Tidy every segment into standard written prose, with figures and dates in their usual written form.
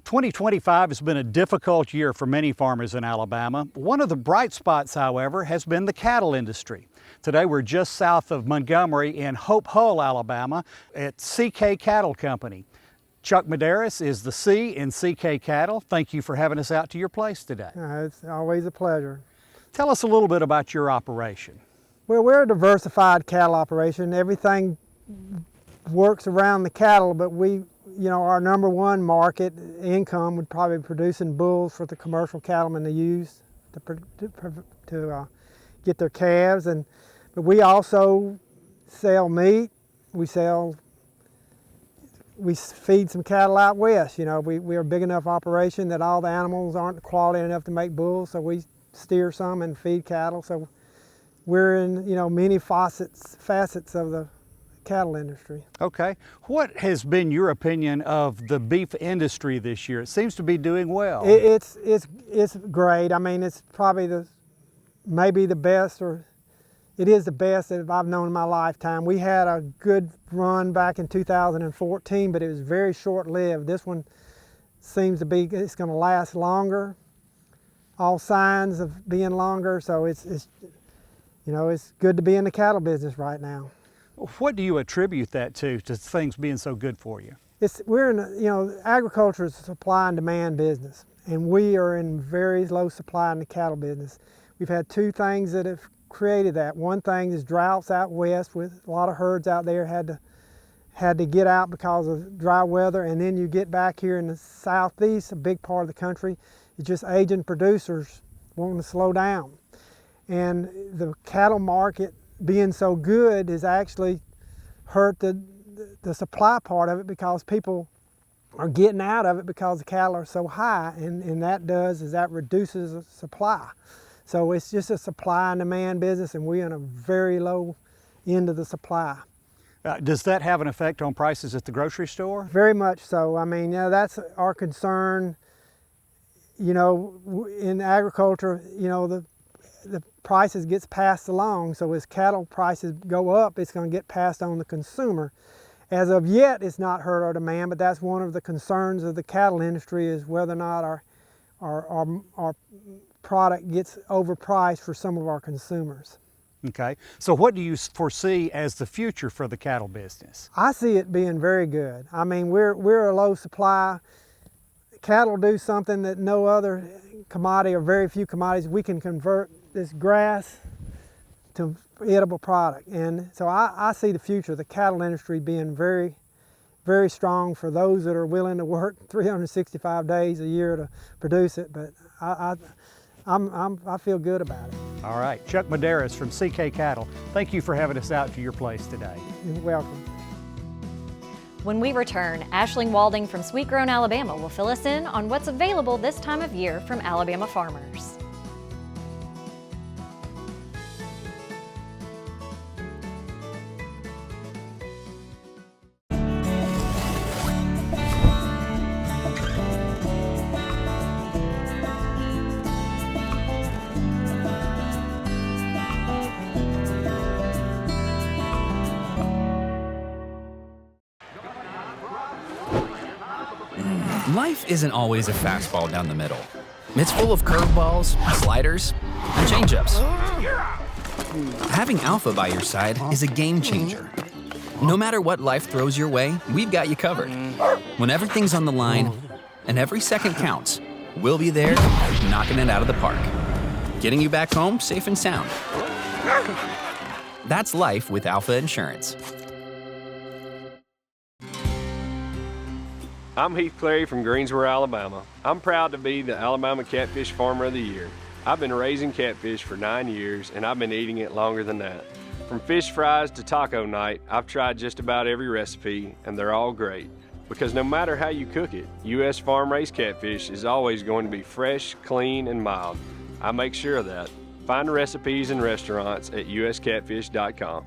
2025 has been a difficult year for many farmers in Alabama. One of the bright spots, however, has been the cattle industry. Today we're just south of Montgomery in Hope Hull, Alabama at CK Cattle Company. Chuck Medeiros is the C in CK Cattle. Thank you for having us out to your place today. It's always a pleasure. Tell us a little bit about your operation. Well, we're a diversified cattle operation. Everything works around the cattle, but our number one market income would probably be producing bulls for the commercial cattlemen to use to get their calves. But we also sell meat. We feed some cattle out west. We're a big enough operation that all the animals aren't quality enough to make bulls, so we steer some and feed cattle. So we're in many facets of the cattle industry. Okay. What has been your opinion of the beef industry this year? It seems to be doing well. It's great. I mean, it's probably maybe the best, or it is the best that I've known in my lifetime. We had a good run back in 2014, but it was very short-lived. This one seems to be, it's going to last longer. All signs of being longer, so it's good to be in the cattle business right now. What do you attribute that to things being so good for you? We're in, agriculture is a supply and demand business, and we are in very low supply in the cattle business. We've had two things that have created that. One thing is droughts out west, with a lot of herds out there had to get out because of dry weather, and then you get back here in the southeast, a big part of the country, it's just aging producers wanting to slow down. And the cattle market being so good has actually hurt the supply part of it, because people are getting out of it because the cattle are so high, and that reduces the supply. So it's just a supply and demand business, and we're in a very low end of the supply. Does that have an effect on prices at the grocery store? Very much so. I mean, that's our concern. In agriculture, the prices gets passed along, so as cattle prices go up, it's going to get passed on to the consumer. As of yet, it's not hurt our demand, but that's one of the concerns of the cattle industry, is whether or not our product gets overpriced for some of our consumers. Okay, so what do you foresee as the future for the cattle business? I see it being very good. I mean, we're a low supply. Cattle do something that no other commodity, or very few commodities, we can convert this grass to edible product. And so I see the future of the cattle industry being very, very strong for those that are willing to work 365 days a year to produce it. But I feel good about it. All right, Chuck Medeiros from CK Cattle, thank you for having us out to your place today. You're welcome. When we return, Ashling Walding from Sweet Grown, Alabama will fill us in on what's available this time of year from Alabama farmers. Life isn't always a fastball down the middle. It's full of curveballs, sliders, and changeups. Having Alpha by your side is a game changer. No matter what life throws your way, we've got you covered. When everything's on the line and every second counts, we'll be there knocking it out of the park, getting you back home safe and sound. That's life with Alpha Insurance. I'm Heath Clary from Greensboro, Alabama. I'm proud to be the Alabama Catfish Farmer of the Year. I've been raising catfish for 9 years, and I've been eating it longer than that. From fish fries to taco night, I've tried just about every recipe, and they're all great. Because no matter how you cook it, U.S. farm-raised catfish is always going to be fresh, clean, and mild. I make sure of that. Find recipes and restaurants at uscatfish.com.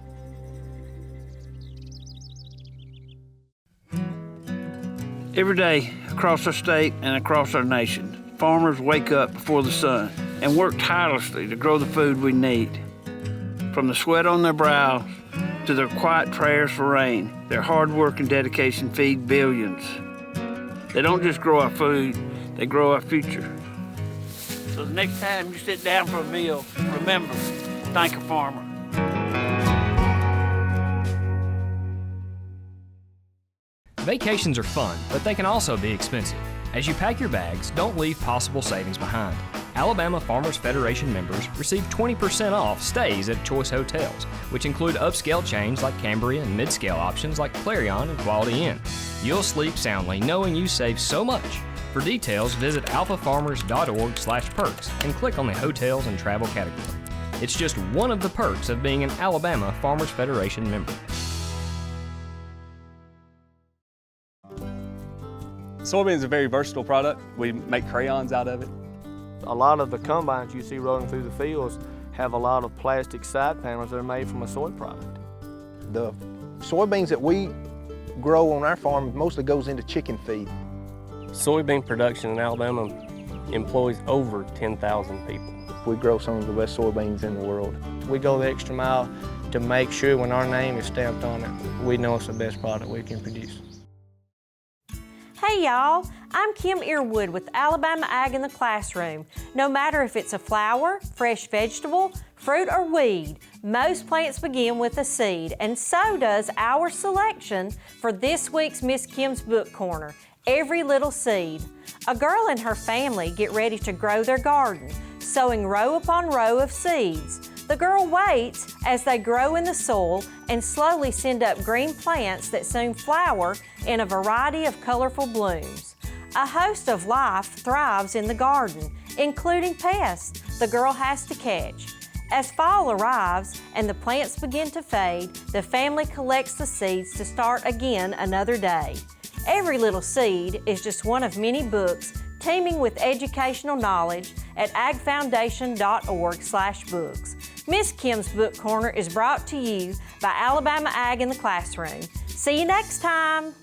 Every day, across our state and across our nation, farmers wake up before the sun and work tirelessly to grow the food we need. From the sweat on their brows to their quiet prayers for rain, their hard work and dedication feed billions. They don't just grow our food, they grow our future. So the next time you sit down for a meal, remember, thank a farmer. Vacations are fun, but they can also be expensive. As you pack your bags, don't leave possible savings behind. Alabama Farmers Federation members receive 20% off stays at Choice Hotels, which include upscale chains like Cambria and mid-scale options like Clarion and Quality Inn. You'll sleep soundly knowing you save so much. For details, visit alphafarmers.org/perks and click on the Hotels and Travel category. It's just one of the perks of being an Alabama Farmers Federation member. Soybean is a very versatile product. We make crayons out of it. A lot of the combines you see rolling through the fields have a lot of plastic side panels that are made from a soy product. The soybeans that we grow on our farm mostly goes into chicken feed. Soybean production in Alabama employs over 10,000 people. We grow some of the best soybeans in the world. We go the extra mile to make sure when our name is stamped on it, we know it's the best product we can produce. Hey y'all, I'm Kim Earwood with Alabama Ag in the Classroom. No matter if it's a flower, fresh vegetable, fruit, or weed, most plants begin with a seed, and so does our selection for this week's Miss Kim's Book Corner, Every Little Seed. A girl and her family get ready to grow their garden, sowing row upon row of seeds. The girl waits as they grow in the soil and slowly send up green plants that soon flower in a variety of colorful blooms. A host of life thrives in the garden, including pests the girl has to catch. As fall arrives and the plants begin to fade, the family collects the seeds to start again another day. Every Little Seed is just one of many books teeming with educational knowledge at agfoundation.org/books. Miss Kim's Book Corner is brought to you by Alabama Ag in the Classroom. See you next time.